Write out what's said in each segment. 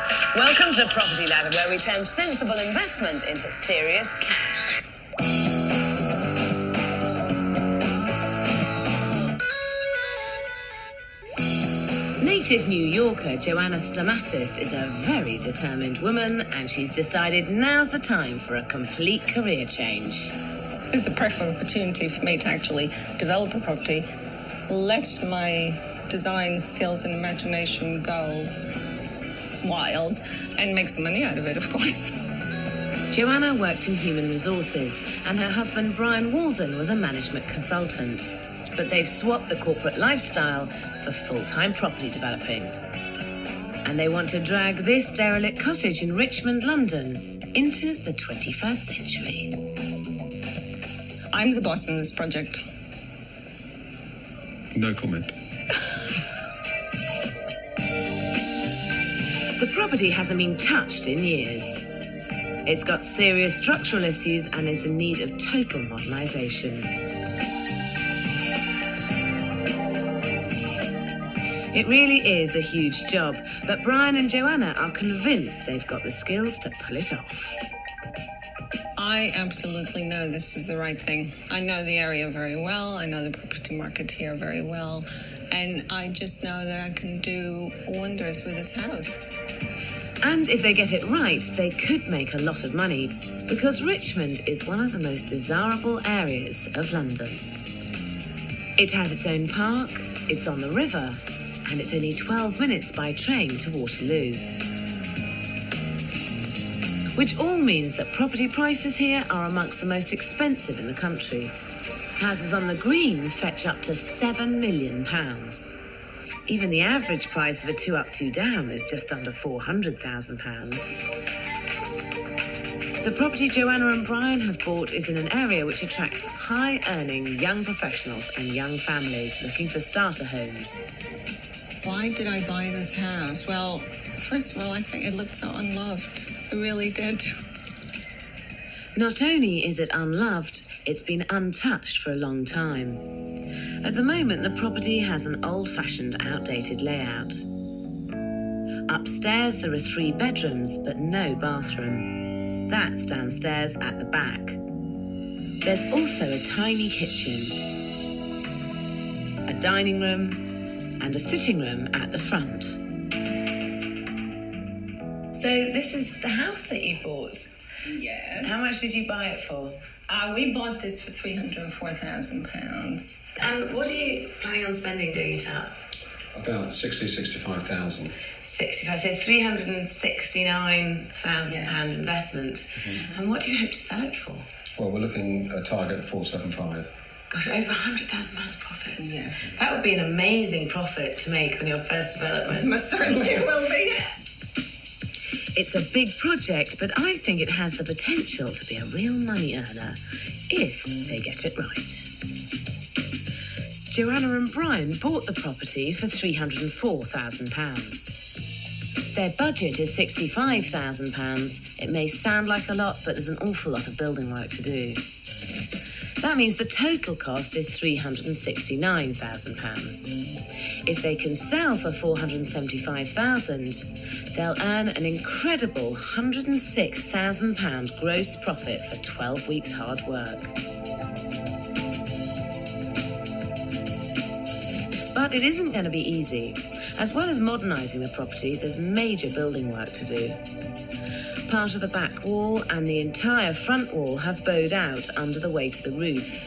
Welcome to Property Ladder, where we turn sensible investment into serious cash. Native New Yorker Joanna Stamatis is a very determined woman, and she's decided now's the time for a complete career change. This is a perfect opportunity for me to actually develop a property, let my design skills and imagination go wild, and make some money out of it, of course. Joanna worked in human resources, and her husband Brian Walden was a management consultant. But they've swapped the corporate lifestyle for full-time property developing. And they want to drag this derelict cottage in Richmond, London, into the 21st century. I'm the boss in this project. No comment. The property hasn't been touched in years. It's got serious structural issues and is in need of total modernisation. It really is a huge job, but Brian and Joanna are convinced they've got the skills to pull it off. I absolutely know this is the right thing. I know the area very well. I know the property market here very well. And I just know that I can do wonders with this house. And if they get it right, they could make a lot of money, because Richmond is one of the most desirable areas of London. It has its own park, it's on the river, and it's only 12 minutes by train to Waterloo. Which all means that property prices here are amongst the most expensive in the country. Houses on the Green fetch up to £7 million. Even the average price of a 2 up, 2 down is just under £400,000. The property Joanna and Brian have bought is in an area which attracts high-earning young professionals and young families looking for starter homes. Why did I buy this house? Well, first of all, I think it looked so unloved. It really did. Not only is it unloved, it's been untouched for a long time. At the moment, the property has an old-fashioned, outdated layout. Upstairs, there are 3 bedrooms, but no bathroom. That's downstairs at the back. There's also a tiny kitchen, a dining room, and a sitting room at the front. So this is the house that you've bought? Yeah. How much did you buy it for? We bought this for £304,000. And what are you planning on spending doing it up? About 65,000. 65, so £369,000 investment. Mm-hmm. And what do you hope to sell it for? Well, we're looking at a target of 475. Gosh, over £100,000 profit. Yes. That would be an amazing profit to make on your first development. Most certainly it will be. It's a big project, but I think it has the potential to be a real money earner if they get it right. Joanna and Brian bought the property for £304,000. Their budget is £65,000. It may sound like a lot, but there's an awful lot of building work to do. That means the total cost is £369,000. If they can sell for £475,000, they'll earn an incredible £106,000 gross profit for 12 weeks' hard work. But it isn't going to be easy. As well as modernising the property, there's major building work to do. Part of the back wall and the entire front wall have bowed out under the weight of the roof.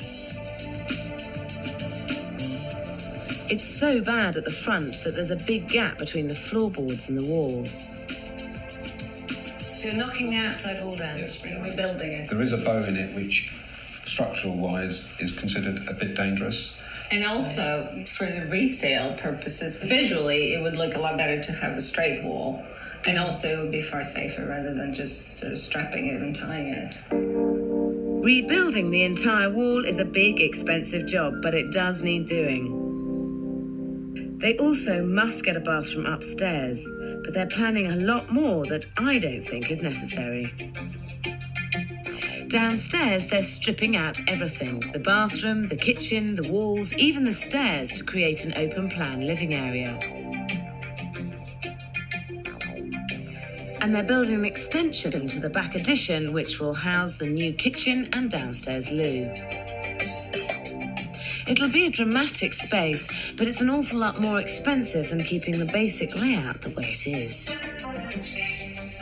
It's so bad at the front that there's a big gap between the floorboards and the wall. So you're knocking the outside wall down? Yes, And we're building it. There is a bow in it which, structural-wise, is considered a bit dangerous. And also, for the resale purposes, visually, it would look a lot better to have a straight wall. And also, it would be far safer rather than just sort of strapping it and tying it. Rebuilding the entire wall is a big, expensive job, but it does need doing. They also must get a bathroom upstairs, but they're planning a lot more that I don't think is necessary. Downstairs, they're stripping out everything. The bathroom, the kitchen, the walls, even the stairs to create an open-plan living area. And they're building an extension to the back addition, which will house the new kitchen and downstairs loo. It'll be a dramatic space, but it's an awful lot more expensive than keeping the basic layout the way it is.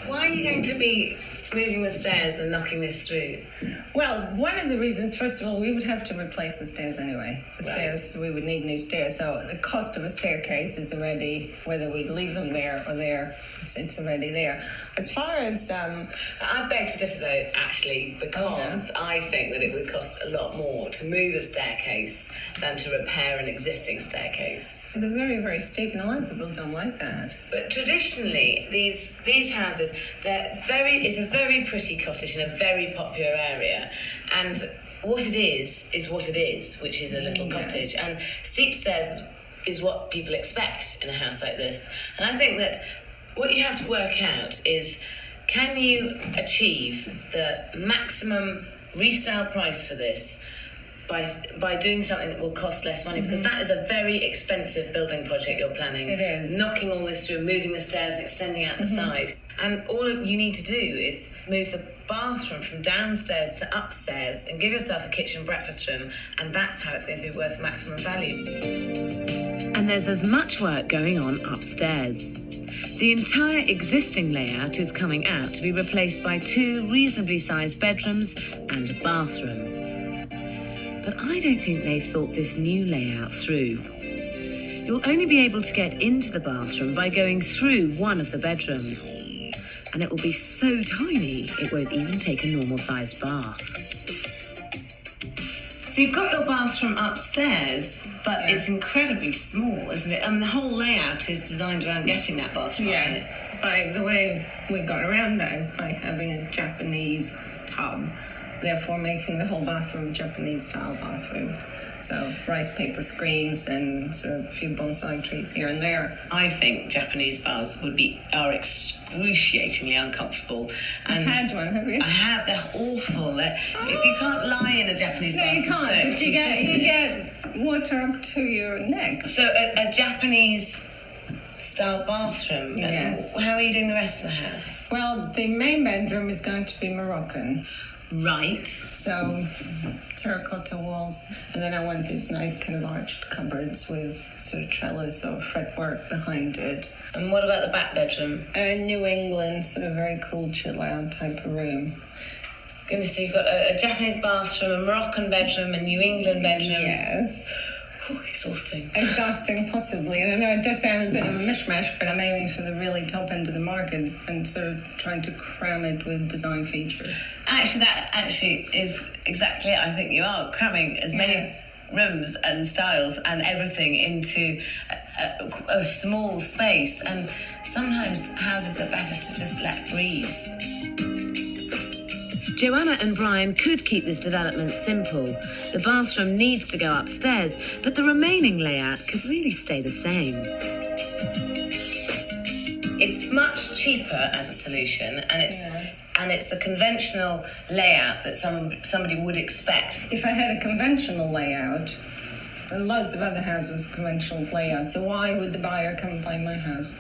Why are you going to be moving the stairs and knocking this through? Well, one of the reasons, first of all, we would have to replace the stairs anyway. The stairs, we would need new stairs. So the cost of a staircase is already, whether we leave them there or there, it's already there. As far as... I beg to differ though, actually, because I think that it would cost a lot more to move a staircase than to repair an existing staircase. They're very, very steep, and a lot of people don't like that. But traditionally, these houses, it's a very pretty cottage in a very popular area, and what it is what it is, which is a little cottage. And steep stairs is what people expect in a house like this. And I think that what you have to work out is, can you achieve the maximum resale price for this by doing something that will cost less money? Because that is a very expensive building project you're planning. It is. Knocking all this through, moving the stairs and extending out the side. And all you need to do is move the bathroom from downstairs to upstairs and give yourself a kitchen breakfast room, and that's how it's going to be worth maximum value. And there's as much work going on upstairs. The entire existing layout is coming out to be replaced by 2 reasonably sized bedrooms and a bathroom. But I don't think they've thought this new layout through. You'll only be able to get into the bathroom by going through one of the bedrooms. And it will be so tiny, it won't even take a normal-sized bath. So you've got your bathroom upstairs, but it's incredibly small, isn't it? I mean, the whole layout is designed around getting that bathroom. Yes, by the way we got around that is by having a Japanese tub, therefore making the whole bathroom a Japanese-style bathroom. So rice paper screens and sort of a few bonsai trees here and there. I think Japanese baths are excruciatingly uncomfortable. You've had one, have you? I have. They're awful. You can't lie in a Japanese bath. No, you can't. But you get water up to your neck. So a Japanese style bathroom. Yes. How are you doing the rest of the house? Well, the main bedroom is going to be Moroccan. Right. So terracotta walls, and then I want these nice kind of arched cupboards with sort of trellis or fretwork behind it. And what about the back bedroom? A New England sort of very cool chill out type of room. Goodness, so you've got a Japanese bathroom, a Moroccan bedroom, a New England bedroom. Yes. Exhausting. Exhausting, possibly. And I know it does sound a bit of a mishmash, but I'm aiming for the really top end of the market and sort of trying to cram it with design features. That is exactly it. I think you are cramming as many rooms and styles and everything into a small space. And sometimes houses are better to just let breathe. Joanna and Brian could keep this development simple. The bathroom needs to go upstairs, but the remaining layout could really stay the same. It's much cheaper as a solution, and it's the conventional layout that somebody would expect. If I had a conventional layout, and loads of other houses conventional layout, so why would the buyer come and buy my house?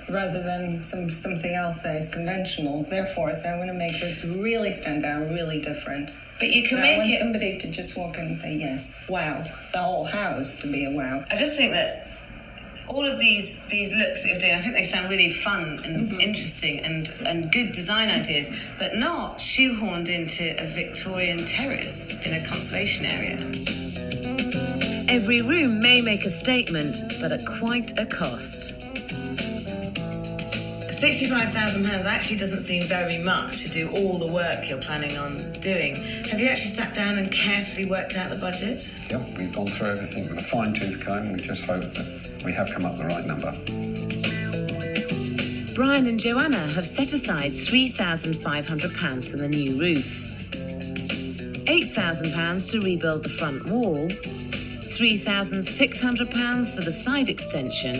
Rather than something else that is conventional. Therefore, so I want to make this really stand out, really different. But you can I want somebody to just walk in and say, yes, wow, the whole house to be a wow. I just think that all of these looks that you're doing, I think they sound really fun and interesting and good design ideas, but not shoehorned into a Victorian terrace in a conservation area. Every room may make a statement, but at quite a cost. £65,000 actually doesn't seem very much to do all the work you're planning on doing. Have you actually sat down and carefully worked out the budget? Yep, we've gone through everything with a fine-tooth comb. We just hope that we have come up with the right number. Brian and Joanna have set aside £3,500 for the new roof, £8,000 to rebuild the front wall, £3,600 for the side extension,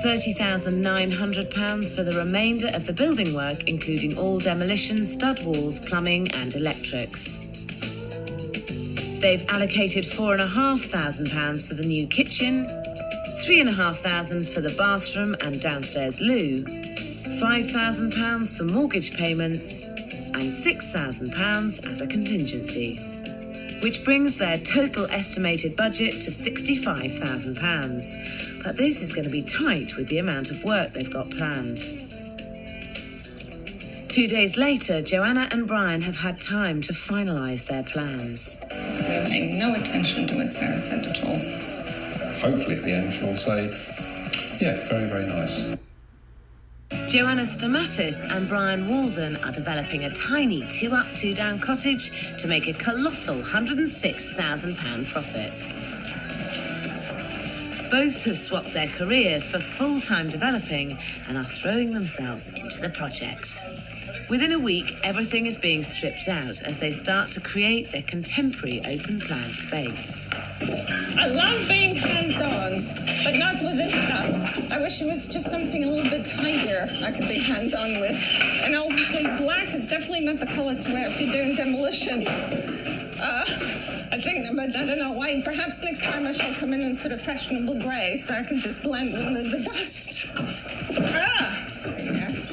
£30,900 for the remainder of the building work, including all demolition, stud walls, plumbing and electrics. They've allocated £4,500 for the new kitchen, £3,500 for the bathroom and downstairs loo, £5,000 for mortgage payments, and £6,000 as a contingency, which brings their total estimated budget to £65,000. But this is going to be tight with the amount of work they've got planned. 2 days later, Joanna and Brian have had time to finalise their plans. We're paying no attention to what Sarah said at all. Hopefully at the end she'll say, yeah, very, very nice. Joanna Stamatis and Brian Walden are developing a tiny 2-up, 2-down cottage to make a colossal £106,000 profit. Both have swapped their careers for full-time developing and are throwing themselves into the project. Within a week, everything is being stripped out as they start to create their contemporary open-plan space. I love being hands-on, but not with this stuff. I wish it was just something a little bit tighter I could be hands-on with. And obviously, black is definitely not the color to wear if you're doing demolition. I think, but I don't know why. Perhaps next time I shall come in sort of fashionable grey so I can just blend in the dust. Yes.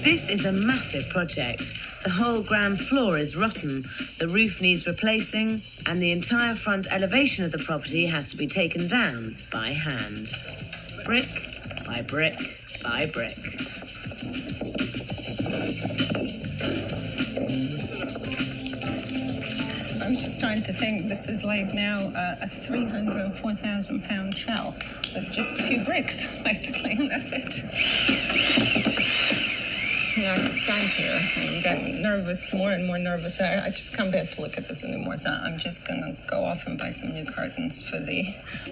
This is a massive project. The whole ground floor is rotten, the roof needs replacing, and the entire front elevation of the property has to be taken down by hand. Brick by brick by brick. I'm just starting to think this is like now a £304,000 shell with just a few bricks, basically, and that's it. I can stand here and get nervous, more and more nervous. I just can't bear to look at this anymore, so I'm just going to go off and buy some new curtains for the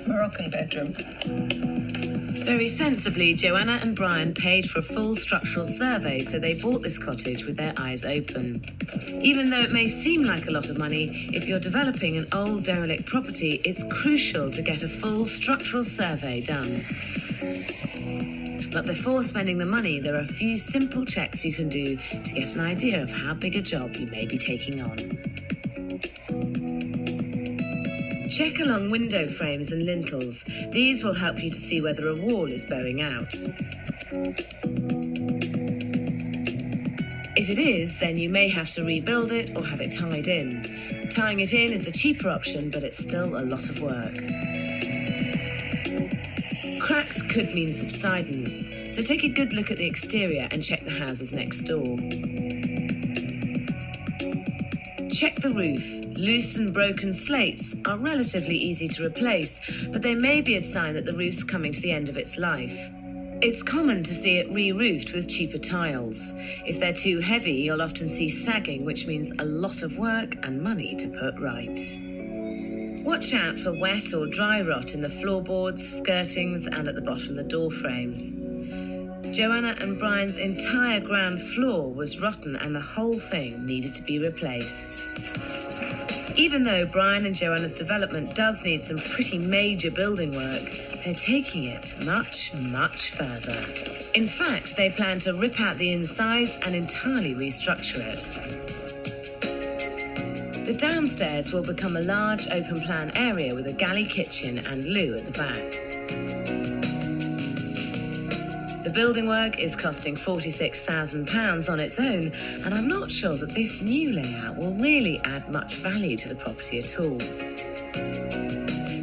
Moroccan bedroom. Very sensibly, Joanna and Brian paid for a full structural survey, so they bought this cottage with their eyes open. Even though it may seem like a lot of money, if you're developing an old derelict property, it's crucial to get a full structural survey done. But before spending the money, there are a few simple checks you can do to get an idea of how big a job you may be taking on. Check along window frames and lintels. These will help you to see whether a wall is bowing out. If it is, then you may have to rebuild it or have it tied in. Tying it in is the cheaper option, but it's still a lot of work. Cracks could mean subsidence, so take a good look at the exterior and check the houses next door. Check the roof. Loose and broken slates are relatively easy to replace, but they may be a sign that the roof's coming to the end of its life. It's common to see it re-roofed with cheaper tiles. If they're too heavy, you'll often see sagging, which means a lot of work and money to put right. Watch out for wet or dry rot in the floorboards, skirtings, and at the bottom of the door frames. Joanna and Brian's entire ground floor was rotten and the whole thing needed to be replaced. Even though Brian and Joanna's development does need some pretty major building work, they're taking it much, much further. In fact, they plan to rip out the insides and entirely restructure it. The downstairs will become a large open-plan area with a galley kitchen and loo at the back. The building work is costing £46,000 on its own, and I'm not sure that this new layout will really add much value to the property at all.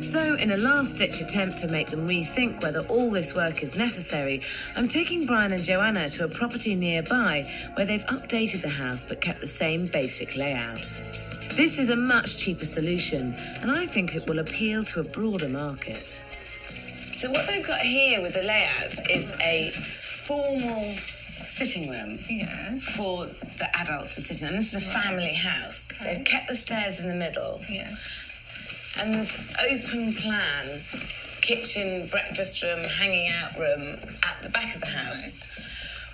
So, in a last-ditch attempt to make them rethink whether all this work is necessary, I'm taking Brian and Joanna to a property nearby where they've updated the house but kept the same basic layout. This is a much cheaper solution, and I think it will appeal to a broader market. So what they've got here with the layout is a formal sitting room for the adults to sit in. And this is a family house. Okay. They've kept the stairs in the middle. Yes. And this open plan kitchen, breakfast room, hanging out room at the back of the house. Right.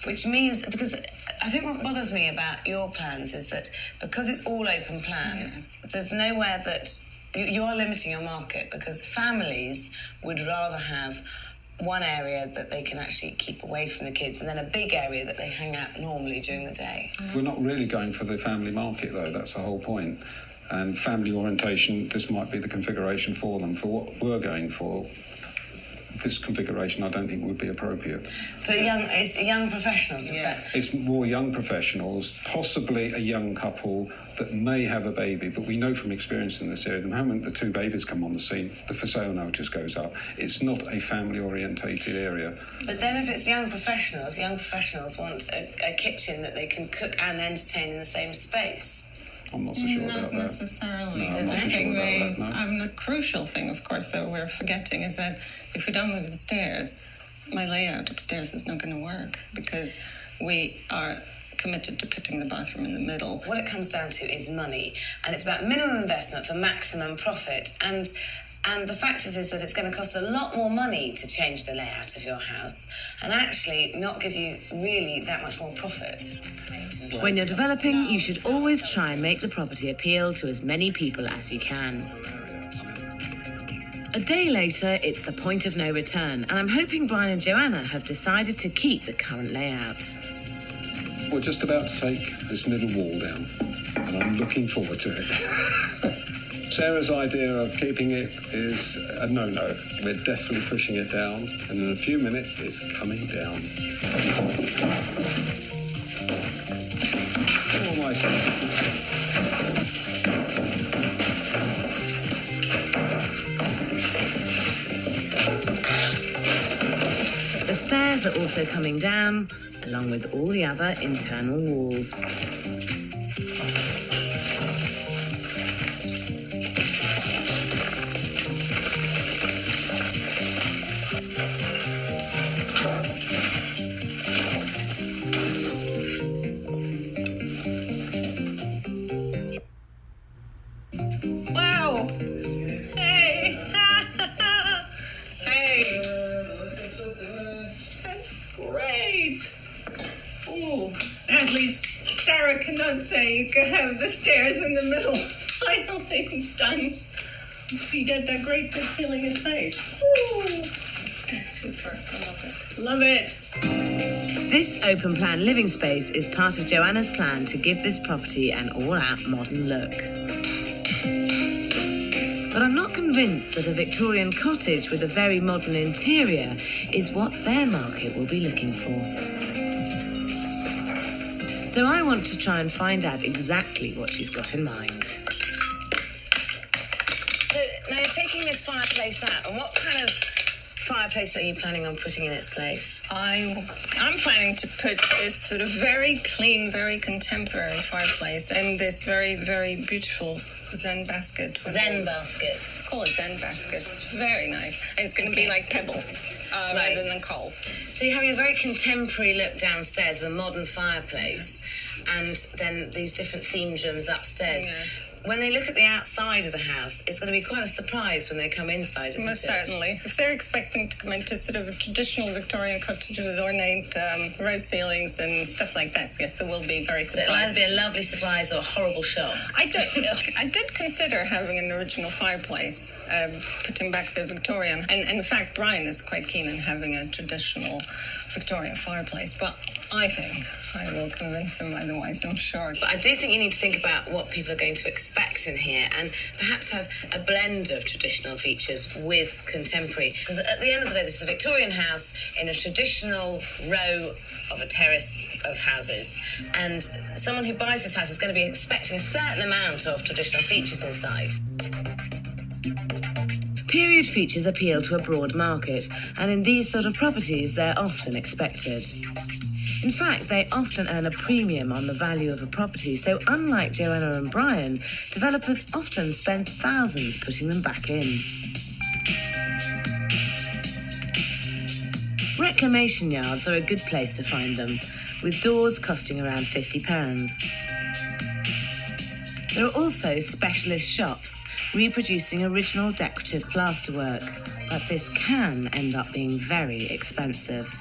Which means, because I think what bothers me about your plans is that because it's all open plan, there's nowhere that you are limiting your market, because families would rather have one area that they can actually keep away from the kids and then a big area that they hang out normally during the day. We're not really going for the family market, though. That's the whole point. And family orientation, this might be the configuration for them. For what we're going for, this configuration I don't think would be appropriate. For young professionals, yes. It's more young professionals, possibly a young couple that may have a baby, but we know from experience in this area, the moment the two babies come on the scene, the for sale notice goes up. It's not a family-orientated area. But then if it's young professionals want a kitchen that they can cook and entertain in the same space. I'm not so sure about that. Not necessarily. No, I'm not so sure about that, no. The crucial thing, of course, that we're forgetting is that if we don't move the stairs, my layout upstairs is not going to work because we are committed to putting the bathroom in the middle. What it comes down to is money, and it's about minimum investment for maximum profit. And the fact is that it's going to cost a lot more money to change the layout of your house and actually not give you really that much more profit. When you're developing, you should always try and make the property appeal to as many people as you can. A day later, it's the point of no return, and I'm hoping Brian and Joanna have decided to keep the current layout. We're just about to take this middle wall down, and I'm looking forward to it. Sarah's idea of keeping it is a no-no. We're definitely pushing it down, and in a few minutes, it's coming down. What am I saying? The stairs are also coming down, along with all the other internal walls. Wow! Hey! Hey! That's great! Oh, at least Sarah cannot say you could have the stairs in the middle. Finally, it's done. You get that great big feeling in his face. Ooh, that's super. I love it. Love it. This open plan living space is part of Joanna's plan to give this property an all-out modern look. But I'm not convinced that a Victorian cottage with a very modern interior is what their market will be looking for. So I want to try and find out exactly what she's got in mind. So now you're taking this fireplace out, and what kind of fireplace are you planning on putting in its place? I'm planning to put this sort of very clean, very contemporary fireplace and this very, very beautiful Zen basket. Zen basket. It's called a Zen basket. It's very nice. And it's going to be like pebbles rather than coal. So you're having a very contemporary look downstairs with a modern fireplace and then these different themed rooms upstairs. Yes. When they look at the outside of the house, it's going to be quite a surprise when they come inside, isn't Most it? certainly. If they're expecting to come into sort of a traditional Victorian cottage with ornate rose ceilings and stuff like that, yes, there will be very So it'll either surprised. be a lovely surprise or a horrible shock. I did consider having an original fireplace, putting back the Victorian. And in fact, Brian is quite keen on having a traditional Victorian fireplace. But I think I will convince him otherwise, I'm sure. But I do think you need to think about what people are going to expect in here and perhaps have a blend of traditional features with contemporary. Because at the end of the day, this is a Victorian house in a traditional row of a terrace of houses. And someone who buys this house is going to be expecting a certain amount of traditional features inside. Period features appeal to a broad market, and in these sort of properties, they're often expected. In fact, they often earn a premium on the value of a property, so unlike Joanna and Brian, developers often spend thousands putting them back in. Reclamation yards are a good place to find them, with doors costing around £50. There are also specialist shops reproducing original decorative plasterwork, but this can end up being very expensive.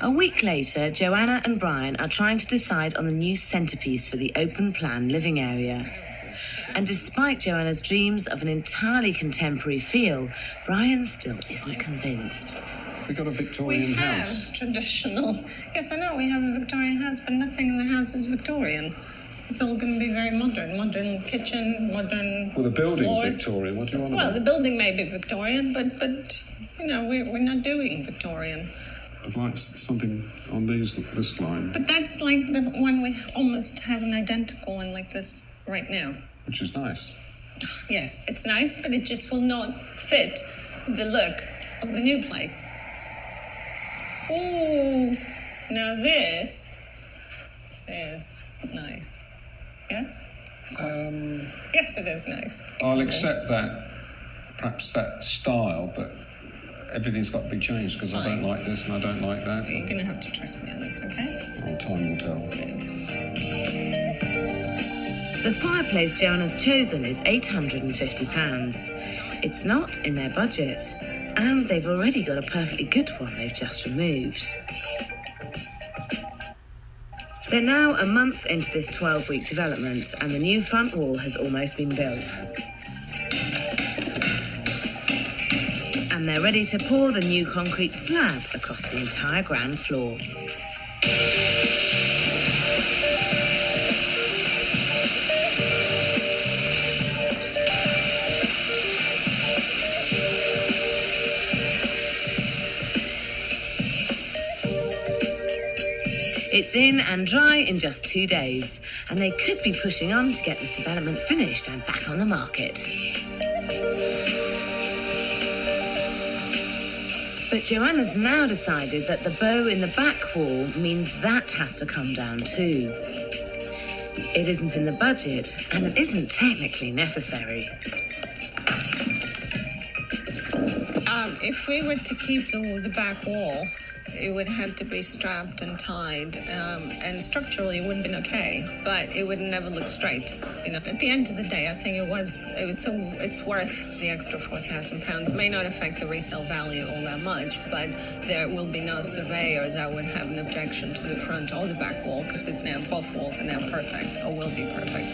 A week later, Joanna and Brian are trying to decide on the new centrepiece for the open plan living area. And despite Joanna's dreams of an entirely contemporary feel, Brian still isn't convinced. We got a Victorian house. Traditional. Yes, I know we have a Victorian house, but nothing in the house is Victorian. It's all going to be very modern. Modern kitchen, modern. Well, the building's floors. Victorian. What do you want Well, about? the building may be Victorian, but you know, we're not doing Victorian. I'd like something on this line, But that's like the one we almost have an identical one like this right now. which is nice. Yes, it's nice, but it just will not fit the look of the new place. Ooh, now this is nice. Yes? Of course. Yes, it is nice. I'll It is. accept that, perhaps that style, but everything's got to be changed because I don't Fine. like this and I don't like that. You're going to have to trust me on this, okay? Well, time will tell. Good. The fireplace Joanna's chosen is £850. It's not in their budget, and they've already got a perfectly good one they've just removed. They're now a month into this 12-week development, and the new front wall has almost been built. And they're ready to pour the new concrete slab across the entire ground floor. It's in and dry in just 2 days, and they could be pushing on to get this development finished and back on the market. But Joanna's now decided that the bow in the back wall means that has to come down too. It isn't in the budget, and it isn't technically necessary. If we were to keep the back wall, it would have to be strapped and tied, and structurally it would have been okay, but it would never look straight. You know, at the end of the day, I think it's worth the extra £4,000. May not affect the resale value all that much, but there will be no surveyor that would have an objection to the front or the back wall because it's now both walls are now perfect or will be perfect.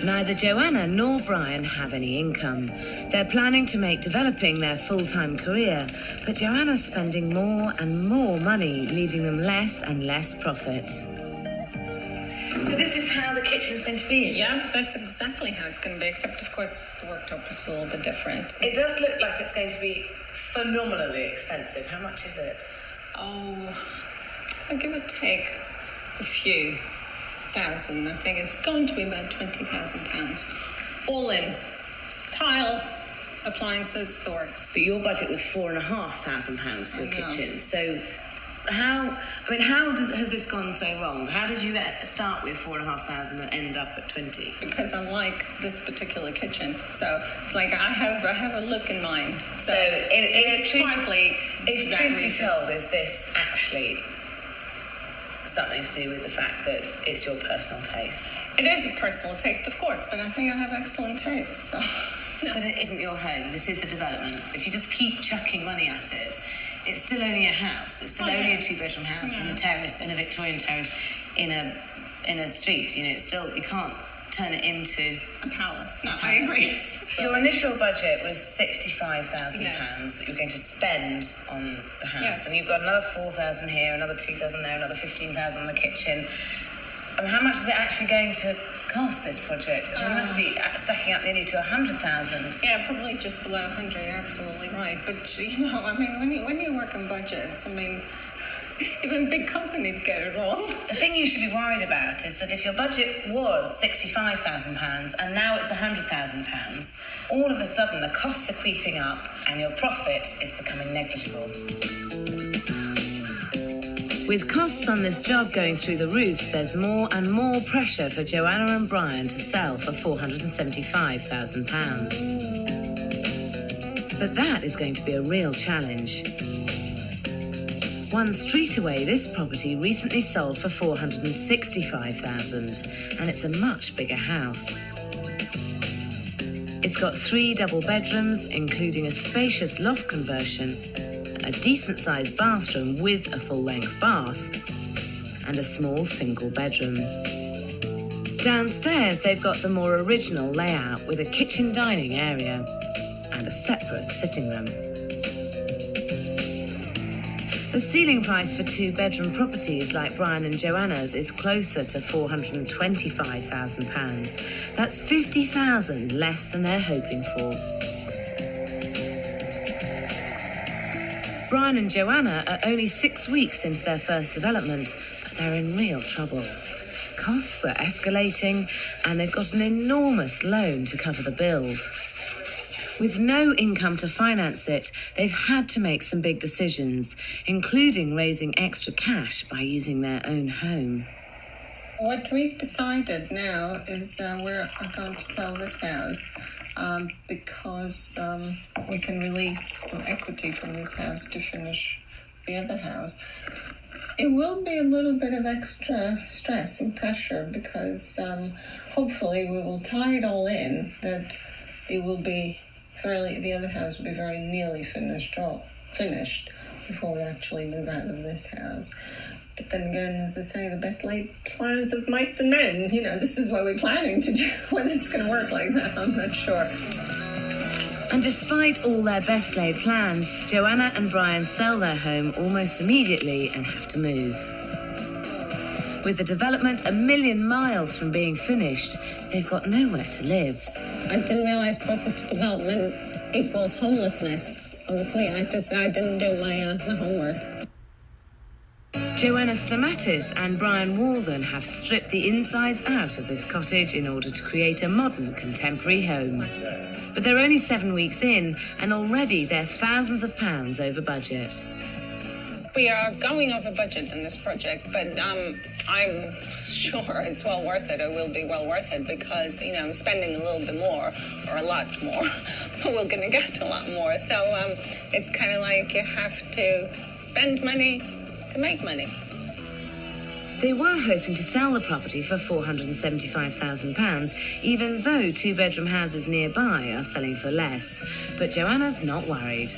Neither Joanna nor Brian have any income. They're planning to make developing their full-time career, but Joanna's spending more and more money, leaving them less and less profit. So this is how the kitchen's going to be, is Yes, that's exactly how it's going to be, except of course the worktop is a little bit different. it? It does look like it's going to be phenomenally expensive. How much is it? Oh, I'll give or take a few thousand. I think it's going to be about £20,000. All in. Tiles, appliances, the works. But your budget was £4,500 for your I know. kitchen. So how has this gone so wrong? How did you start with £4,500 and end up at 20? Because I like this particular kitchen. So it's like I have a look in mind. So if truth be told, is this actually something to do with the fact that it's your personal taste? it is a personal taste, of course, but I think I have excellent taste. So But it isn't your home. This is a development. If you just keep chucking money at it, it's still only a house. It's still only a 2-bedroom house in a terrace, in a Victorian terrace, in a street. You know, it's still, you can't turn it into a palace. No, I agree. Your initial budget was £65,000 Yes. that you're going to spend on the house, Yes. and you've got another £4,000 here, another £2,000 there, another £15,000 on the kitchen. How much is it actually going to cost, this project? I mean, it must be stacking up nearly to £100,000. Yeah, probably just below 100. You're absolutely right. But you know, I mean, when you work on budgets, I mean, even big companies get it wrong. The thing you should be worried about is that if your budget was £65,000 and now it's £100,000, all of a sudden the costs are creeping up and your profit is becoming negligible. With costs on this job going through the roof, there's more and more pressure for Joanna and Brian to sell for £475,000. But that is going to be a real challenge. One street away, this property recently sold for £465,000, and it's a much bigger house. It's got 3 double bedrooms, including a spacious loft conversion, a decent-sized bathroom with a full-length bath, and a small single bedroom. Downstairs, they've got the more original layout with a kitchen dining area and a separate sitting room. The ceiling price for two-bedroom properties like Brian and Joanna's is closer to £425,000. That's £50,000 less than they're hoping for. Brian and Joanna are only 6 weeks into their first development, but they're in real trouble. Costs are escalating, and they've got an enormous loan to cover the build. With no income to finance it, they've had to make some big decisions, including raising extra cash by using their own home. What we've decided now is we're going to sell this house because we can release some equity from this house to finish the other house. It will be a little bit of extra stress and pressure because hopefully we will tie it all in that it will be the other house will be very nearly finished before we actually move out of this house. But then again, as I say, the best laid plans of mice and men, this is what we're planning to do. Whether it's going to work like that, I'm not sure. And despite all their best laid plans, Joanna and Brian sell their home almost immediately and have to move. With the development a million miles from being finished, they've got nowhere to live. I didn't realise property development equals homelessness. Honestly, I didn't do my homework. Joanna Stamatis and Brian Walden have stripped the insides out of this cottage in order to create a modern, contemporary home. But they're only 7 weeks in, and already they're thousands of pounds over budget. We are going over budget in this project, but I'm sure it's well worth it, or will be well worth it, because, spending a little bit more, or a lot more, but we're going to get a lot more. So it's kind of like you have to spend money to make money. They were hoping to sell the property for £475,000, even though two-bedroom houses nearby are selling for less. But Joanna's not worried.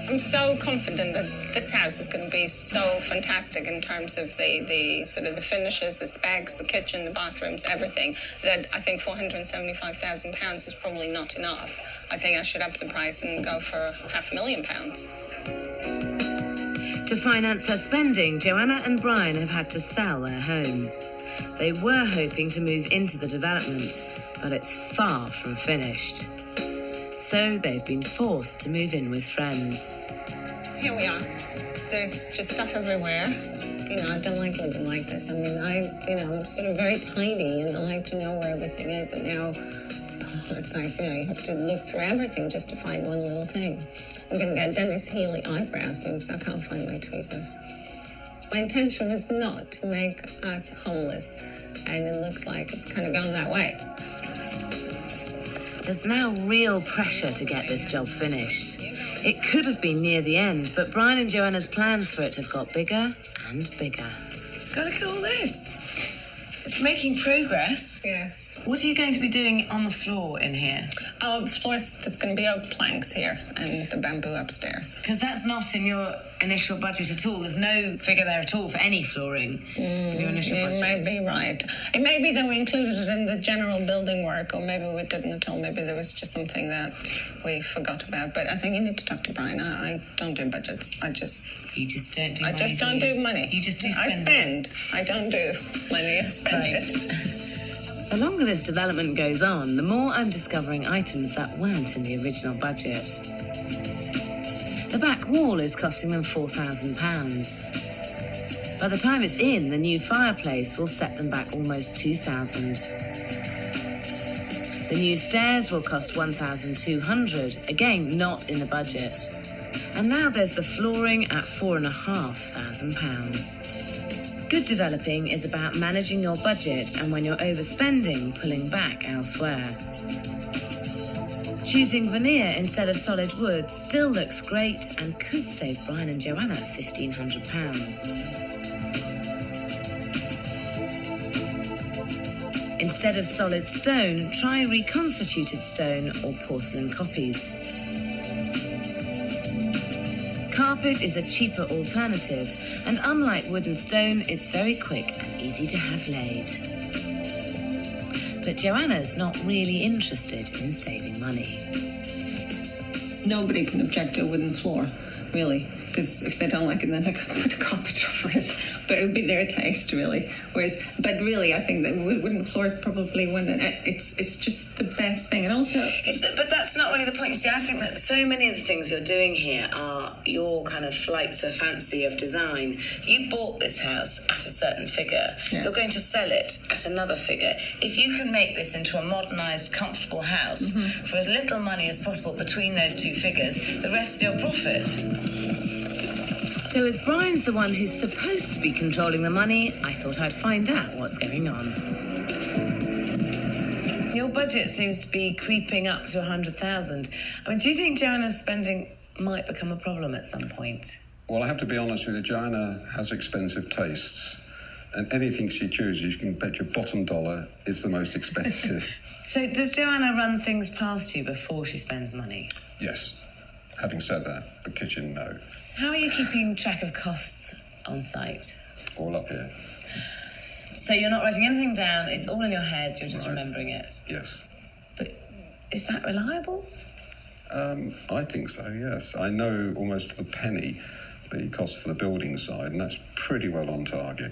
I'm so confident that this house is going to be so fantastic in terms of the sort of the finishes, the specs, the kitchen, the bathrooms, everything, that I think £475,000 is probably not enough. I think I should up the price and go for £500,000. To finance her spending, Joanna and Brian have had to sell their home. They were hoping to move into the development, but it's far from finished. So they've been forced to move in with friends. Here we are. There's just stuff everywhere. I don't like living like this. I mean, I'm sort of very tidy, and I like to know where everything is. And now it's like, you have to look through everything just to find one little thing. I'm going to get Dennis Healy eyebrows soon because I can't find my tweezers. My intention is not to make us homeless, and it looks like it's kind of gone that way. There's now real pressure to get this job finished. It could have been near the end, but Brian and Joanna's plans for it have got bigger and bigger. God, look at all this. It's making progress. Yes. What are you going to be doing on the floor in here? There's going to be oak planks here and the bamboo upstairs. Because that's not in your initial budget at all. There's no figure there at all for any flooring in your initial budget. You may be right. It may be that we included it in the general building work, or maybe we didn't at all. Maybe there was just something that we forgot about. But I think you need to talk to Brian. I don't do budgets. You just don't do money. I just don't do money. You just do spend. I spend. I don't do money. I spend it. The longer this development goes on, the more I'm discovering items that weren't in the original budget. The back wall is costing them £4,000. By the time it's in, the new fireplace will set them back almost £2,000. The new stairs will cost £1,200, again not in the budget. And now there's the flooring at £4,500. Good developing is about managing your budget, and when you're overspending, pulling back elsewhere. Choosing veneer instead of solid wood still looks great and could save Brian and Joanna £1,500. Instead of solid stone, try reconstituted stone or porcelain copies. Carpet is a cheaper alternative, and unlike wood and stone, it's very quick and easy to have laid. But Joanna's not really interested in saving money. Nobody can object to a wooden floor, really. because if they don't like it, then they can put a carpet over it. But it would be their taste, really. But really, I think that wooden floors probably wouldn't. It's just the best thing, and also. But that's not really the point. You see, I think that so many of the things you're doing here are your kind of flights of fancy of design. You bought this house at a certain figure. Yes. You're going to sell it at another figure. If you can make this into a modernised, comfortable house for as little money as possible between those two figures, the rest is your profit. So as Brian's the one who's supposed to be controlling the money, I thought I'd find out what's going on. Your budget seems to be creeping up to 100,000. I mean, do you think Joanna's spending might become a problem at some point? Well, I have to be honest with you, Joanna has expensive tastes. And anything she chooses, you can bet your bottom dollar it's the most expensive. So does Joanna run things past you before she spends money? Yes. Having said that, the kitchen, no. How are you keeping track of costs on site? All up here. So you're not writing anything down, it's all in your head, you're just Right. remembering it. Yes. But is that reliable? I think so, yes. I know almost to the penny the cost for the building side, and that's pretty well on target.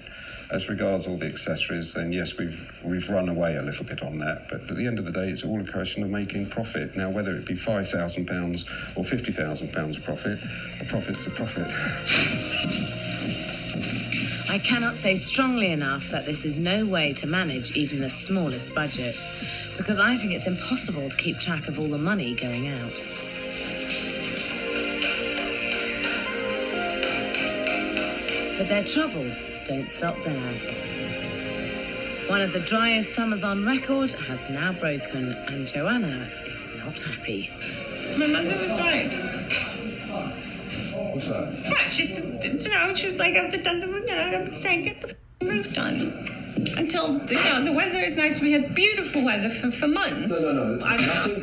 As regards all the accessories, then yes, we've run away a little bit on that, but at the end of the day, it's all a question of making profit. Now, whether it be £5,000 or £50,000 profit, a profit's a profit. I cannot say strongly enough that this is no way to manage even the smallest budget, because I think it's impossible to keep track of all the money going out. But their troubles don't stop there. One of the driest summers on record has now broken, and Joanna is not happy. My mother was right. What's that? Right, she was like, I've done I'm saying, get the roof done. Until, the weather is nice. We had beautiful weather for months. No.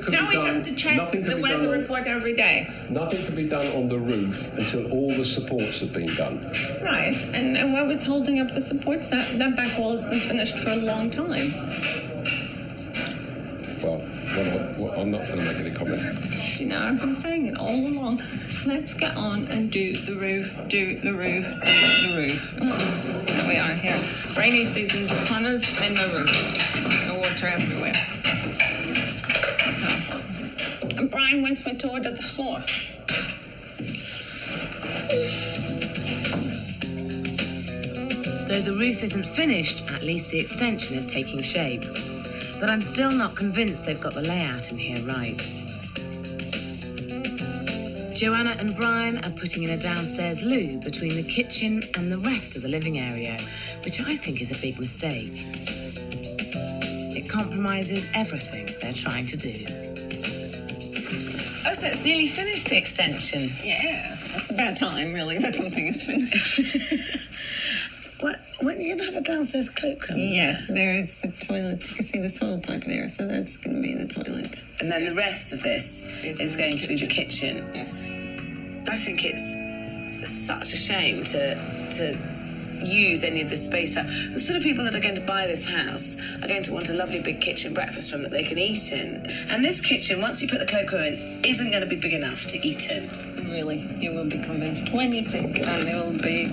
Now we have to check the weather report every day. Nothing can be done on the roof until all the supports have been done. Right, and what was holding up the supports? That back wall has been finished for a long time. Well, I'm not going to make any comment. I've been saying it all along. Let's get on and do the roof, do the roof, do the roof. There we are here. Rainy season's upon us, and no roof. No water everywhere. So. And Brian wants me to order the floor. Though the roof isn't finished, at least the extension is taking shape. But I'm still not convinced they've got the layout in here right. Joanna and Brian are putting in a downstairs loo between the kitchen and the rest of the living area, which I think is a big mistake. It compromises everything they're trying to do. Oh, so it's nearly finished, the extension. Yeah, that's about time, really, that something is finished. When are you going to have a downstairs cloakroom? Yes, there's the toilet. You can see the soil pipe there, so that's going to be the toilet. And then the rest of this is going to be the kitchen. Yes. I think it's such a shame to use any of this space up. The sort of people that are going to buy this house are going to want a lovely big kitchen breakfast room that they can eat in. And this kitchen, once you put the cloakroom in, isn't going to be big enough to eat in. Really, you will be convinced. When you see it stand, it will be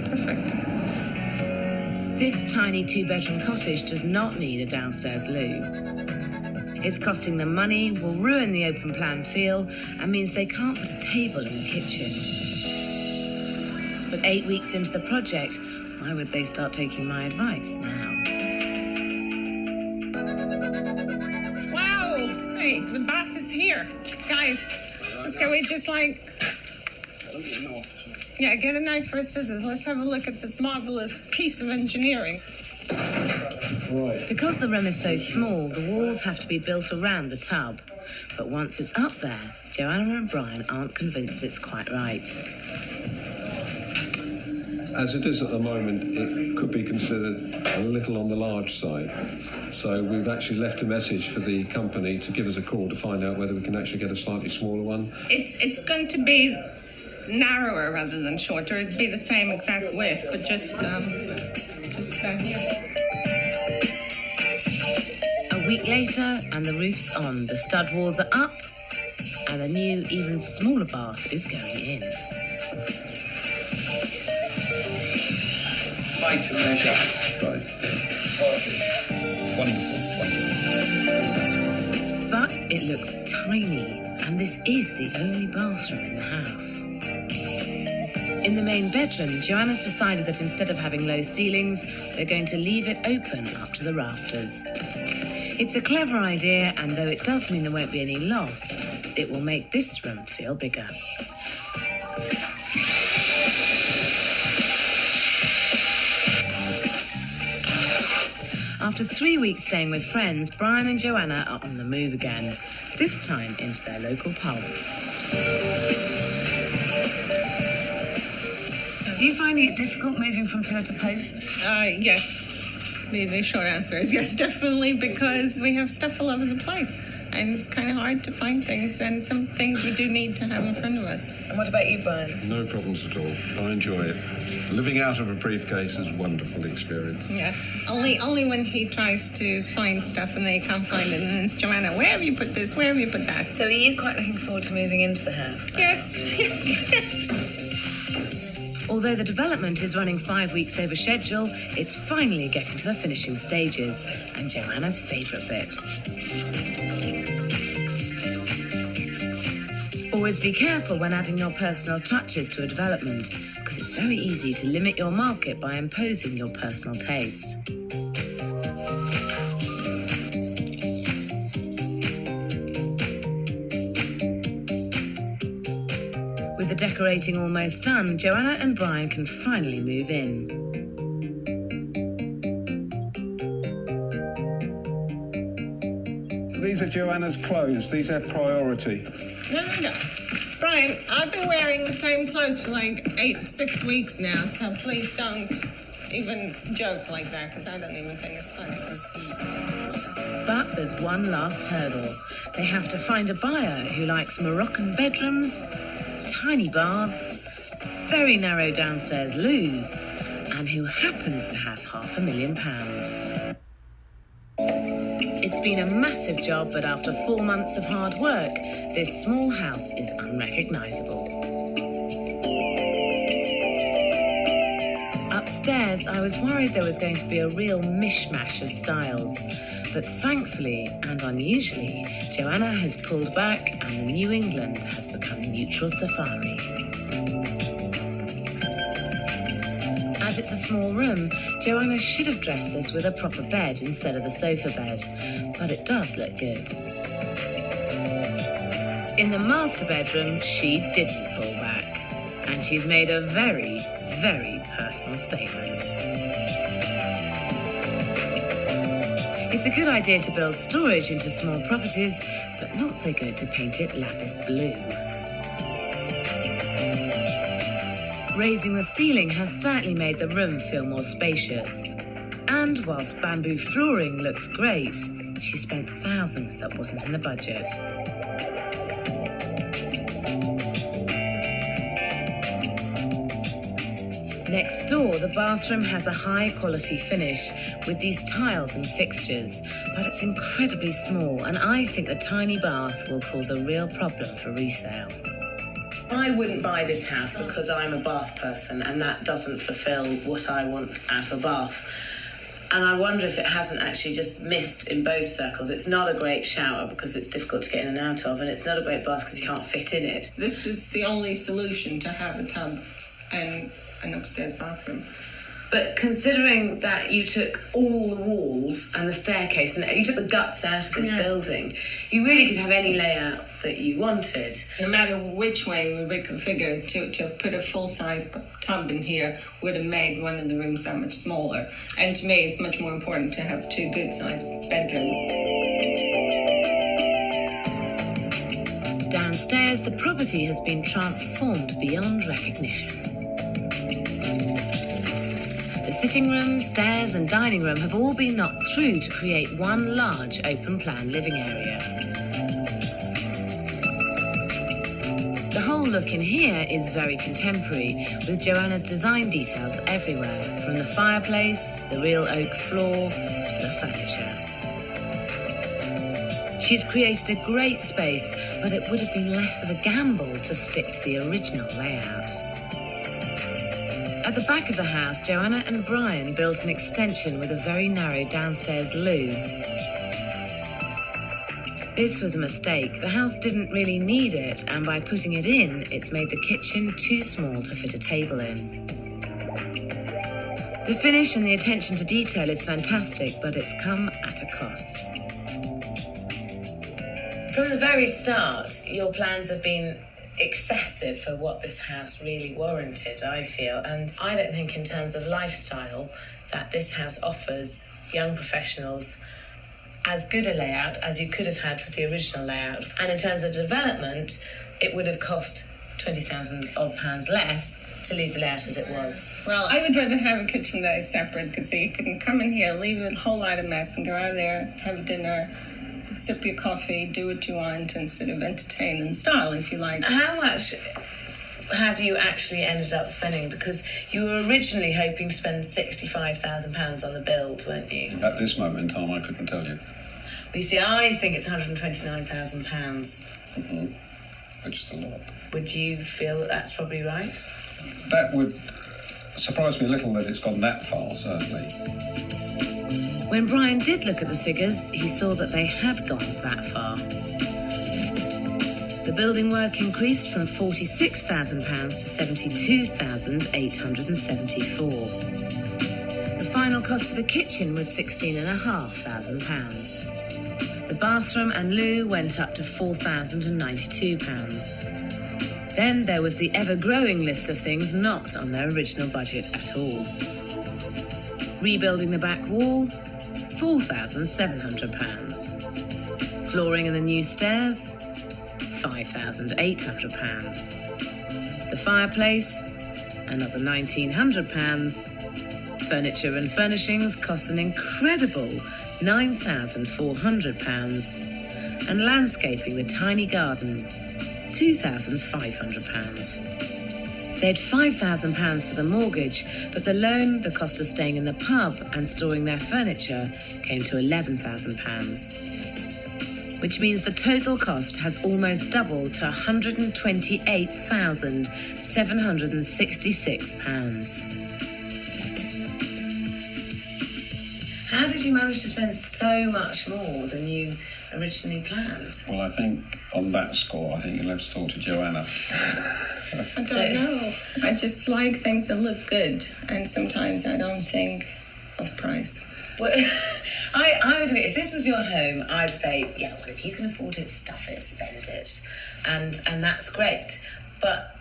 perfect. This tiny two-bedroom cottage does not need a downstairs loo. It's costing them money, will ruin the open plan feel, and means they can't put a table in the kitchen. But 8 weeks into the project, why would they start taking my advice now? Wow! Hey, the bath is here. Guys, can we just get a knife or scissors. Let's have a look at this marvelous piece of engineering. Right. Because the room is so small, the walls have to be built around the tub. But once it's up there, Joanna and Brian aren't convinced it's quite right. As it is at the moment, it could be considered a little on the large side. So we've actually left a message for the company to give us a call to find out whether we can actually get a slightly smaller one. It's going to be narrower rather than shorter. It'd be the same exact width, but just down here. A week later, and the roof's on. The stud walls are up, and the new, even smaller bath is going in. Height and measure. Right. Wonderful, wonderful. But it looks tiny, and this is the only bathroom in the house. In the main bedroom, Joanna's decided that instead of having low ceilings, they're going to leave it open up to the rafters. It's a clever idea, and though it does mean there won't be any loft, it will make this room feel bigger. After 3 weeks staying with friends, Brian and Joanna are on the move again, this time into their local pub. Are you finding it difficult moving from pillar to post? Yes. The short answer is yes, definitely, because we have stuff all over the place. And it's kind of hard to find things, and some things we do need to have in front of us. And what about you, Brian? No problems at all. I enjoy it. Living out of a briefcase is a wonderful experience. Yes. Only when he tries to find stuff and they can't find it, and it's Joanna, where have you put this? Where have you put that? So are you quite looking forward to moving into the house? Yes. Although the development is running 5 weeks over schedule, it's finally getting to the finishing stages, and Joanna's favourite bit. Always be careful when adding your personal touches to a development, because it's very easy to limit your market by imposing your personal taste. With the decorating almost done, Joanna and Brian can finally move in. These are Joanna's clothes. These are priority. No. Brian, I've been wearing the same clothes for like 6 weeks now, so please don't even joke like that, because I don't even think it's funny. But there's one last hurdle. They have to find a buyer who likes Moroccan bedrooms, tiny baths, very narrow downstairs loos, and who happens to have £500,000. It's been a massive job, but after 4 months of hard work, this small house is unrecognisable. Upstairs, I was worried there was going to be a real mishmash of styles, but thankfully and unusually, Joanna has pulled back and the New England has become neutral safari. As it's a small room, Joanna should have dressed this with a proper bed instead of the sofa bed, but it does look good. In the master bedroom, she didn't pull back, and she's made a very, very personal statement. It's a good idea to build storage into small properties, but not so good to paint it lapis blue. Raising the ceiling has certainly made the room feel more spacious. And whilst bamboo flooring looks great, she spent thousands that wasn't in the budget. Next door, the bathroom has a high-quality finish with these tiles and fixtures, but it's incredibly small, and I think the tiny bath will cause a real problem for resale. I wouldn't buy this house because I'm a bath person, and that doesn't fulfil what I want out of a bath. And I wonder if it hasn't actually just missed in both circles. It's not a great shower because it's difficult to get in and out of, and it's not a great bath because you can't fit in it. This was the only solution, to have a tub and an upstairs bathroom. But considering that you took all the walls and the staircase and you took the guts out of this building, you really could have any layout that you wanted. No matter which way we reconfigured, to have put a full-size tub in here would have made one of the rooms that much smaller. And to me, it's much more important to have 2 good-sized bedrooms. Downstairs, the property has been transformed beyond recognition. The sitting room, stairs and dining room have all been knocked through to create one large open-plan living area. The whole look in here is very contemporary, with Joanna's design details everywhere, from the fireplace, the real oak floor, to the furniture. She's created a great space, but it would have been less of a gamble to stick to the original layout. At the back of the house, Joanna and Brian built an extension with a very narrow downstairs loo. This was a mistake. The house didn't really need it, and by putting it in, it's made the kitchen too small to fit a table in. The finish and the attention to detail is fantastic, but it's come at a cost. From the very start, your plans have been excessive for what this house really warranted, I feel. And I don't think in terms of lifestyle that this house offers young professionals as good a layout as you could have had with the original layout. And in terms of development, it would have cost £20,000 less to leave the layout as it was. Well, I would rather have a kitchen that is separate, because you can come in here, leave a whole lot of mess, and go out there, have dinner, sip your coffee, do what you want, and sort of entertain in style, if you like. How much have you actually ended up spending? Because you were originally hoping to spend £65,000 on the build, weren't you? At this moment in time, I couldn't tell you. You see, I think it's £129,000. Mm-hmm. Which is a lot. Would you feel that that's probably right? That would surprise me a little that it's gone that far, certainly. When Brian did look at the figures, he saw that they had gone that far. The building work increased from £46,000 to £72,874. The final cost of the kitchen was £16,500. The bathroom and loo went up to £4,092. Then there was the ever-growing list of things not on their original budget at all. Rebuilding the back wall, £4,700. Flooring in the new stairs, £5,800. The fireplace, another £1,900. Furniture and furnishings cost an incredible £9,400. And landscaping the tiny garden, £2,500. They had £5,000 for the mortgage, but the loan, the cost of staying in the pub and storing their furniture came to £11,000. Which means the total cost has almost doubled to £128,766. How did you manage to spend so much more than you originally planned? Well, I think on that score, I think you'll have to talk to Joanna. I don't know. I just like things that look good, and sometimes I don't think of price. Well, I would agree. If this was your home, I'd say, yeah, well, if you can afford it, stuff it, spend it. And that's great. But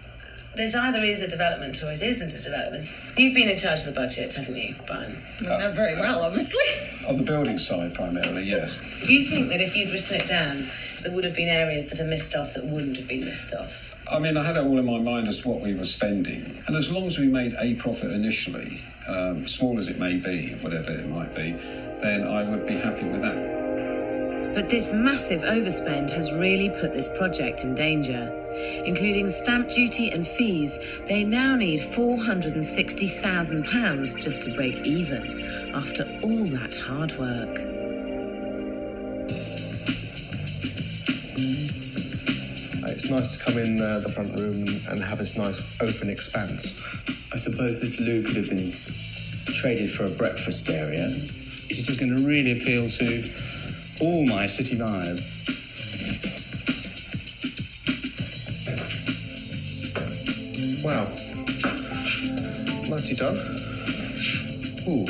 there's either is a development or it isn't a development. You've been in charge of the budget, haven't you, Brian? Not very well, obviously. On the building side, primarily, yes. Do you think that if you'd written it down, there would have been areas that are missed off that wouldn't have been missed off? I mean, I had it all in my mind as to what we were spending. And as long as we made a profit initially, small as it may be, whatever it might be, then I would be happy with that. But this massive overspend has really put this project in danger. Including stamp duty and fees, they now need £460,000 just to break even after all that hard work. It's nice to come in the front room and have this nice open expanse. I suppose this loo could have been traded for a breakfast area. It is going to really appeal to all my city buyers. Wow. Nicely done. Ooh.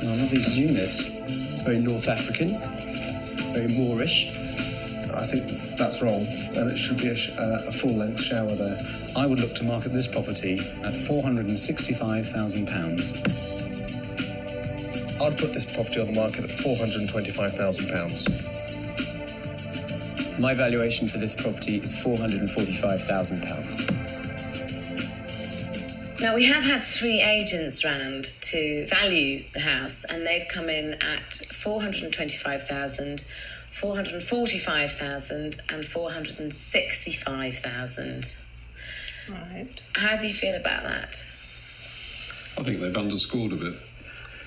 I love these units. Very North African, very Moorish. I think that's wrong, and it should be a full-length shower there. I would look to market this property at £465,000. I'd put this property on the market at £425,000. My valuation for this property is £445,000. Now, we have had 3 agents round to value the house, and they've come in at £425,000, £445,000 and £465,000. Right. How do you feel about that? I think they've underscored a bit.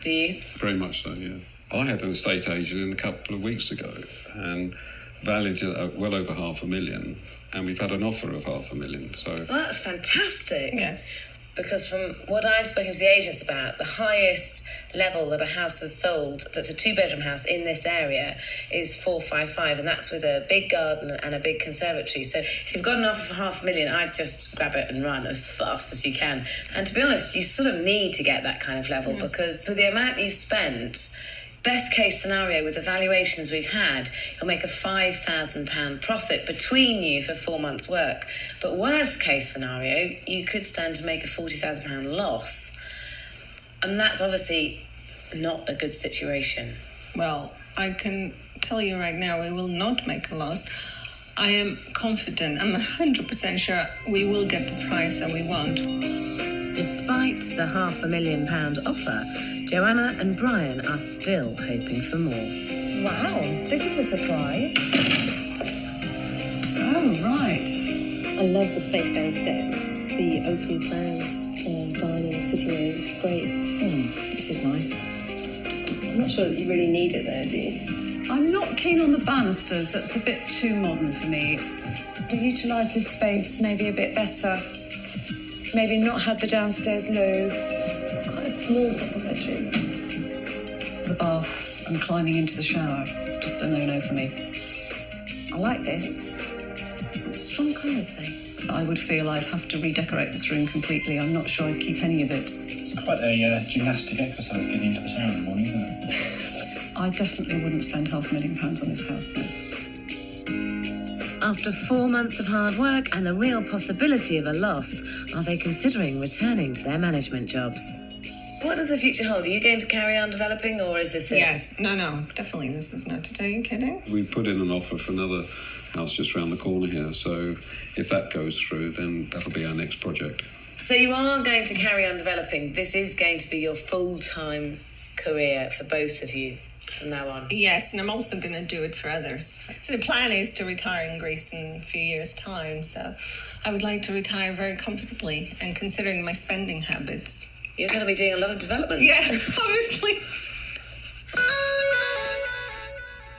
Do you? Very much so, yeah. I had an estate agent in a couple of weeks ago and valued it at well over $500,000, and we've had an offer of $500,000. So Well, that's fantastic. Yes. Because from what I've spoken to the agents about, the highest level that a house has sold that's a 2-bedroom house in this area is 455, and that's with a big garden and a big conservatory. So if you've got an offer for $500,000, I'd just grab it and run as fast as you can. And to be honest, you sort of need to get that kind of level, because for the amount you've spent, best case scenario with the valuations we've had, you'll make a £5,000 profit between you for 4 months' work. But worst case scenario, you could stand to make a £40,000 loss. And that's obviously not a good situation. Well, I can tell you right now, we will not make a loss. I am confident, I'm 100% sure we will get the price that we want. Despite the £500,000 offer, Joanna and Brian are still hoping for more. Wow, this is a surprise. Oh, right. I love the space downstairs. The open plan, dining, sitting room is great. This is nice. I'm not sure that you really need it there, do you? I'm not keen on the banisters. That's a bit too modern for me. We utilise this space maybe a bit better. Maybe not have the downstairs loo. Quite a small sort of bedroom. The bath and climbing into the shower. It's just a no-no for me. I like this. Strong colours, though. I would feel I'd have to redecorate this room completely. I'm not sure I'd keep any of it. It's quite a gymnastic exercise getting into the shower in the morning, isn't it? I definitely wouldn't spend £500,000 on this house, no. After 4 months of hard work and the real possibility of a loss, are they considering returning to their management jobs? What does the future hold? Are you going to carry on developing, or is this it? Yes, no, definitely this is not it. Are you kidding? we put in an offer for another house just around the corner here. So if that goes through, then that'll be our next project. So you are going to carry on developing. This is going to be your full-time career for both of you from now on. Yes, and I'm also going to do it for others. So the plan is to retire in Greece in a few years' time. So I would like to retire very comfortably, and considering my spending habits. You're going to be doing a lot of developments. Yes, obviously.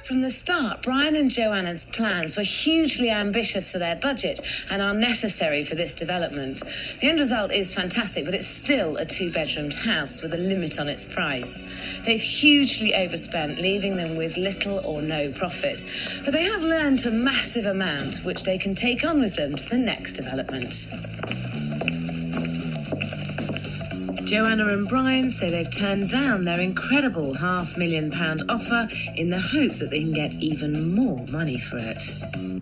From the start, Brian and Joanna's plans were hugely ambitious for their budget and are necessary for this development. The end result is fantastic, but it's still a 2-bedroomed house with a limit on its price. They've hugely overspent, leaving them with little or no profit. But they have learned a massive amount, which they can take on with them to the next development. Joanna and Brian say they've turned down their incredible £500,000 offer in the hope that they can get even more money for it.